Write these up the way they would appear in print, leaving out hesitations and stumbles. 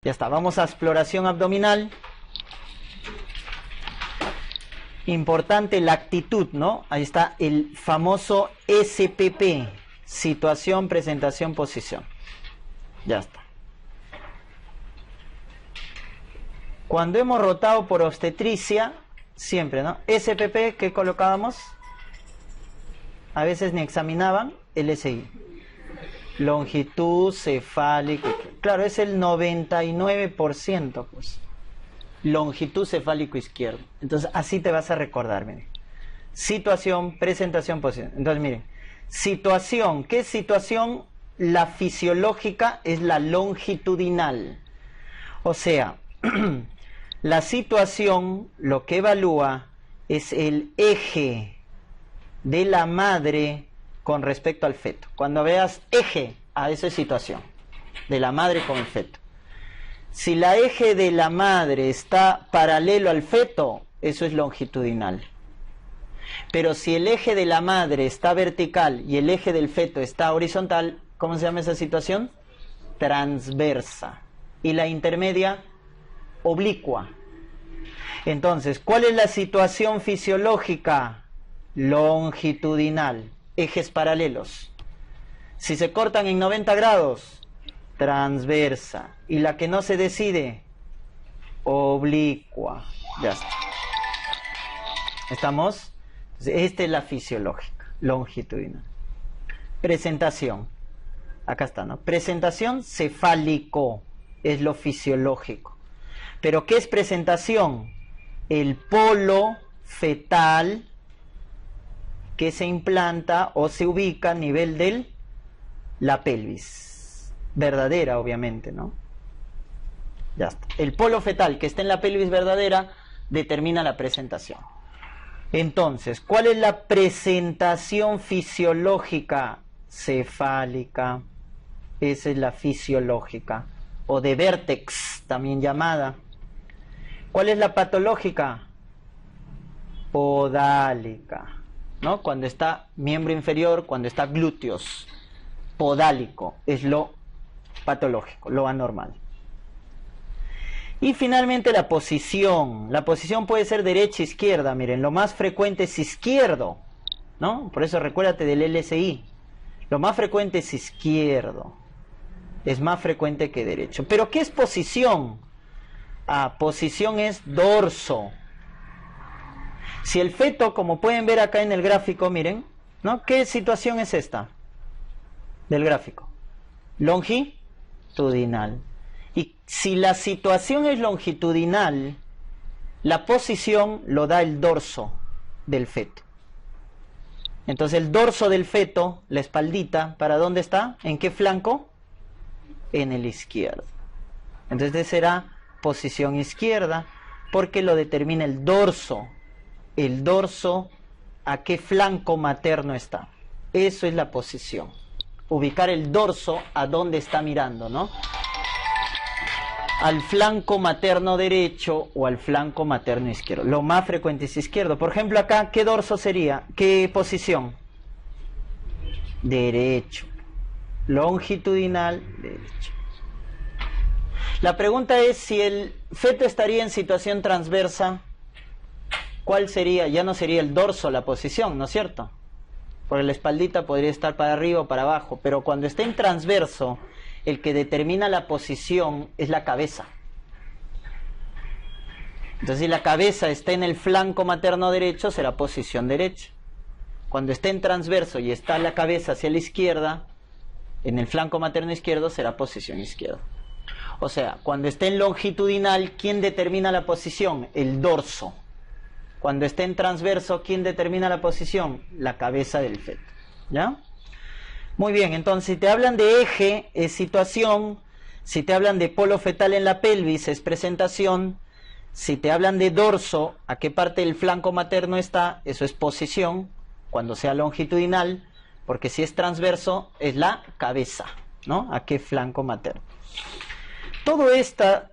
Ya está, vamos a exploración abdominal. Importante la actitud, ¿no? Ahí está el famoso SPP, situación, presentación, posición. Ya está. Cuando hemos rotado por obstetricia, siempre, ¿no? SPP, ¿qué colocábamos? A veces ni examinaban, LSI. Longitud cefálica. Claro, es el 99%, pues. Longitud cefálico izquierdo. Entonces, así te vas a recordar, miren. Situación, presentación, posición. Entonces, miren. Situación. ¿Qué es situación? La fisiológica es la longitudinal. O sea, la situación lo que evalúa es el eje de la madre con respecto al feto. Cuando veas eje, eso es situación. De la madre con el feto. Si la eje de la madre está paralelo al feto, eso es longitudinal. Pero si el eje de la madre está vertical y el eje del feto está horizontal, ¿cómo se llama esa situación? Transversa. Y la intermedia, oblicua. Entonces, ¿cuál es la situación fisiológica? Longitudinal. Ejes paralelos. Si se cortan en 90 grados, transversa. Y la que no se decide, oblicua. Ya está. ¿Estamos? Esta es la fisiológica, longitudinal. Presentación. Acá está, ¿no? Presentación cefálico es lo fisiológico. ¿Pero qué es presentación? El polo fetal que se implanta o se ubica a nivel de la pelvis. Verdadera, obviamente, ¿no? Ya está. El polo fetal que está en la pelvis verdadera determina la presentación. Entonces, ¿cuál es la presentación fisiológica? Cefálica. Esa es la fisiológica. O de vértex, también llamada. ¿Cuál es la patológica? Podálica, ¿no? Cuando está miembro inferior, cuando está glúteos. Podálico es lo patológico, lo anormal. Y finalmente la posición. La posición puede ser derecha, izquierda. Miren, lo más frecuente es izquierdo, ¿no? Por eso recuérdate del LSI. Lo más frecuente es izquierdo. Es más frecuente que derecho. ¿Pero qué es posición? Posición es dorso. Si el feto, como pueden ver acá en el gráfico, miren, ¿no? ¿Qué situación es esta del gráfico? Longitudinal. Y si la situación es longitudinal, la posición lo da el dorso del feto. Entonces el dorso del feto, la espaldita, ¿para dónde está? ¿En qué flanco? En el izquierdo. Entonces será posición izquierda, porque lo determina el dorso. El dorso, ¿a qué flanco materno está? Eso es la posición. Ubicar el dorso a dónde está mirando, ¿no? Al flanco materno derecho o al flanco materno izquierdo. Lo más frecuente es izquierdo. Por ejemplo, acá, ¿qué dorso sería? ¿Qué posición? Derecho. Longitudinal, derecho. La pregunta es si el feto estaría en situación transversa, ¿cuál sería? Ya no sería el dorso la posición, ¿no es cierto? Porque la espaldita podría estar para arriba o para abajo, pero cuando esté en transverso, el que determina la posición es la cabeza. Entonces, si la cabeza está en el flanco materno derecho, será posición derecha. Cuando esté en transverso y está la cabeza hacia la izquierda, en el flanco materno izquierdo, será posición izquierda. O sea, cuando esté en longitudinal, ¿quién determina la posición? El dorso. Cuando esté en transverso, ¿quién determina la posición? La cabeza del feto. ¿Ya? Muy bien, entonces si te hablan de eje, es situación. Si te hablan de polo fetal en la pelvis, es presentación. Si te hablan de dorso, ¿a qué parte del flanco materno está? Eso es posición, cuando sea longitudinal, porque si es transverso, es la cabeza, ¿no? ¿A qué flanco materno? Toda esta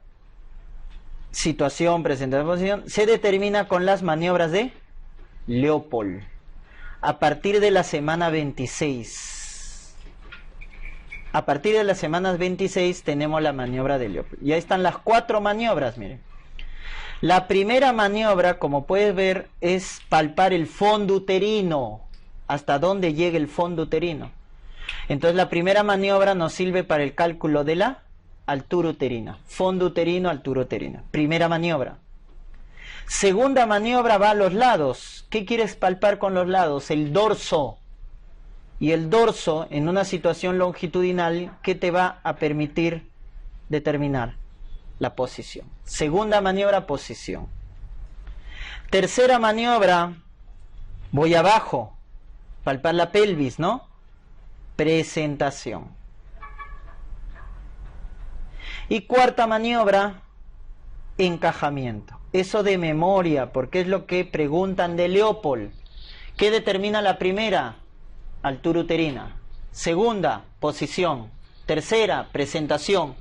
situación, presentación, posición, se determina con las maniobras de Leopold, a partir de la semana 26. A partir de las semanas 26 tenemos la maniobra de Leopold. Y ahí están las 4 maniobras, miren. La primera maniobra, como puedes ver, es palpar el fondo uterino. Hasta dónde llega el fondo uterino. Entonces la primera maniobra nos sirve para el cálculo de la altura uterina. Fondo uterino, altura uterina. Primera maniobra. Segunda maniobra va a los lados. ¿Qué quieres palpar con los lados? El dorso. Y el dorso, en una situación longitudinal, ¿qué te va a permitir determinar? La posición. Segunda maniobra, posición. Tercera maniobra, voy abajo. Palpar la pelvis, ¿no? Presentación. Y cuarta maniobra, encajamiento. Eso de memoria, porque es lo que preguntan de Leopold. ¿Qué determina la primera? Altura uterina. Segunda, posición. Tercera, presentación.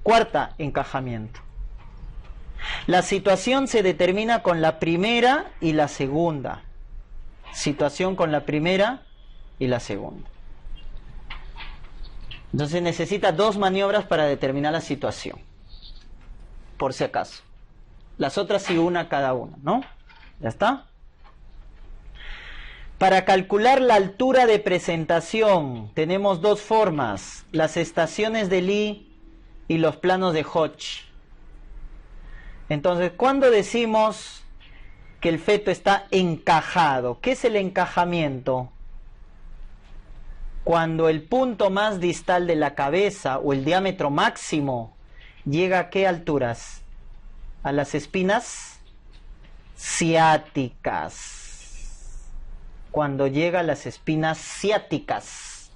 Cuarta, encajamiento. La situación se determina con la primera y la segunda. Situación con la primera y la segunda. Entonces necesita 2 maniobras para determinar la situación. Por si acaso. Las otras sí una cada una, ¿no? ¿Ya está? Para calcular la altura de presentación tenemos 2 formas. Las estaciones de Lie y los planos de Hodge. Entonces, ¿cuándo decimos que el feto está encajado? ¿Qué es el encajamiento? Cuando el punto más distal de la cabeza o el diámetro máximo llega ¿a qué alturas? A las espinas ciáticas. Cuando llega a las espinas ciáticas.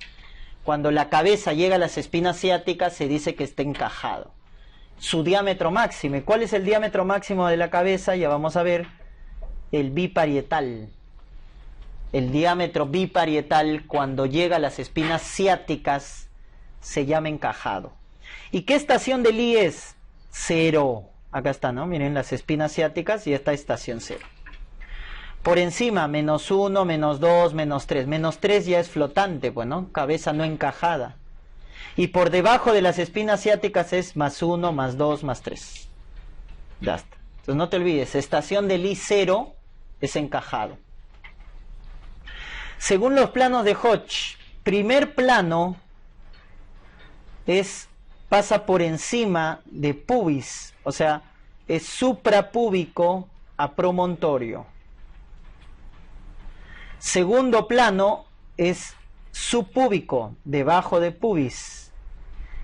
Cuando la cabeza llega a las espinas ciáticas se dice que está encajado. Su diámetro máximo. ¿Cuál es el diámetro máximo de la cabeza? Ya vamos a ver. El biparietal. El diámetro biparietal cuando llega a las espinas ciáticas se llama encajado. ¿Y qué estación de Lie es? 0. Acá está, ¿no? Miren las espinas ciáticas y esta estación 0. Por encima, -1, -2, -3. -3 ya es flotante, bueno, cabeza no encajada. Y por debajo de las espinas ciáticas es +1, +2, +3. Ya está. Entonces no te olvides, estación de Lie 0 es encajado. Según los planos de Hodge, primer plano pasa por encima de pubis, o sea, es suprapúbico a promontorio. Segundo plano es subpúbico, debajo de pubis.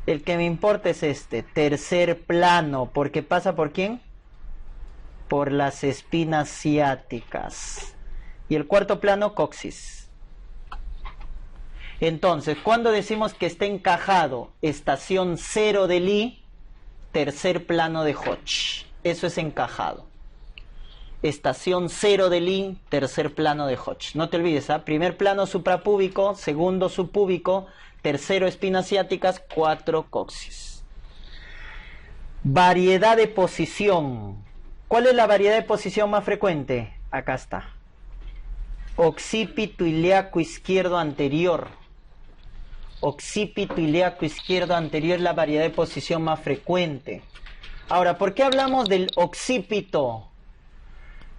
El que me importa es este, tercer plano, porque pasa ¿por quién? Por las espinas ciáticas. Y el cuarto plano, coxis. Entonces, ¿cuándo decimos que está encajado? Estación 0 de Lie, tercer plano de Hodge. Eso es encajado. Estación 0 de Lie, tercer plano de Hodge. No te olvides, ¿ah? Primer plano suprapúbico, segundo subpúbico, tercero espinas ciáticas, 4 coxis. Variedad de posición. ¿Cuál es la variedad de posición más frecuente? Acá está. Occipito ilíaco izquierdo anterior. Occipito ilíaco izquierdo anterior es la variedad de posición más frecuente. Ahora, ¿por qué hablamos del occipito?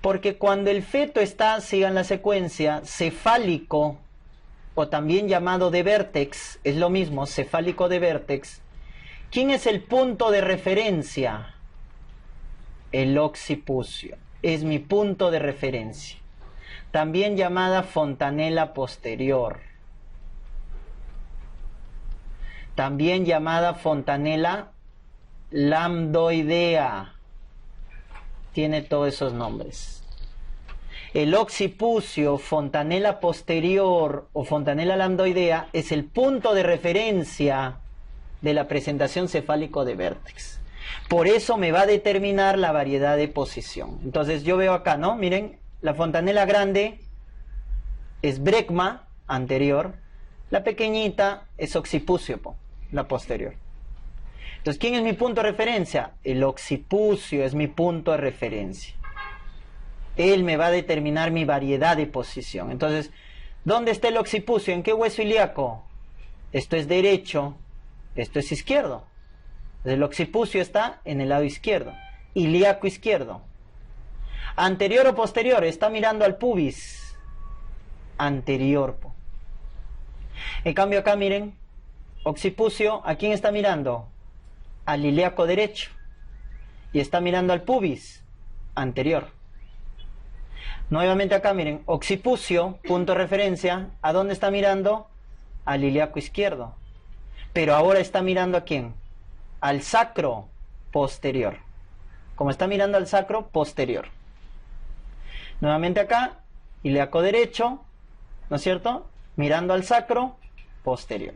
Porque cuando el feto está, sigan la secuencia, cefálico, o también llamado de vértex, es lo mismo, cefálico de vértex. ¿Quién es el punto de referencia? El occipucio. Es mi punto de referencia. También llamada fontanela posterior. También llamada fontanela lambdoidea. Tiene todos esos nombres. El occipucio, fontanela posterior o fontanela lambdoidea es el punto de referencia de la presentación cefálico de vértex. Por eso me va a determinar la variedad de posición. Entonces yo veo acá, ¿no? Miren, la fontanela grande es brecma, anterior. La pequeñita es occipucio, la posterior. Entonces, ¿quién es mi punto de referencia? El occipucio es mi punto de referencia. Él me va a determinar mi variedad de posición. Entonces, ¿dónde está el occipucio? ¿En qué hueso ilíaco? Esto es derecho. Esto es izquierdo. El occipucio está en el lado izquierdo. Ilíaco izquierdo. Anterior o posterior, está mirando al pubis. Anterior. En cambio acá miren, occipucio, ¿a quién está mirando? Al ilíaco derecho. Y está mirando al pubis. Anterior. Nuevamente acá miren, occipucio, punto de referencia, ¿a dónde está mirando? Al ilíaco izquierdo. Pero ahora está mirando ¿a quién? Al sacro posterior. Como está mirando al sacro posterior. Nuevamente acá, ilíaco derecho, ¿no es cierto? Mirando al sacro posterior.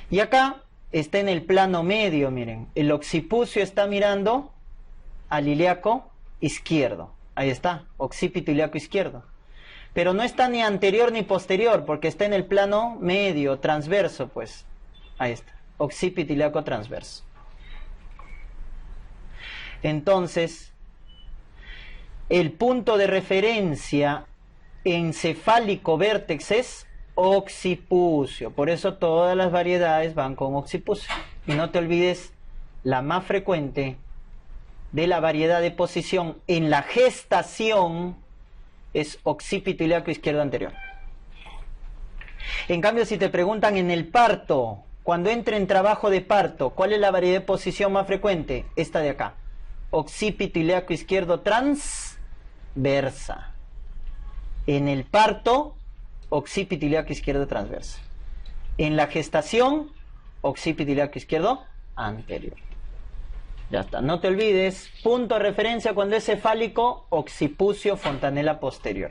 Y acá está en el plano medio, miren. El occipucio está mirando al ilíaco izquierdo. Ahí está, occipito ilíaco izquierdo. Pero no está ni anterior ni posterior, porque está en el plano medio, transverso, pues. Ahí está, occipito ilíaco transverso. Entonces, el punto de referencia encefálico vértex es occipucio. Por eso todas las variedades van con occipucio. Y no te olvides, la más frecuente de la variedad de posición en la gestación es occipito ilíaco izquierdo anterior. En cambio, si te preguntan en el parto, cuando entre en trabajo de parto, ¿cuál es la variedad de posición más frecuente? Esta de acá. Occipito ilíaco izquierdo transversa. En el parto, occipito ilíaco izquierdo transversa. En la gestación, occipito ilíaco izquierdo anterior. Ya está, no te olvides, punto de referencia cuando es cefálico, occipucio fontanela posterior.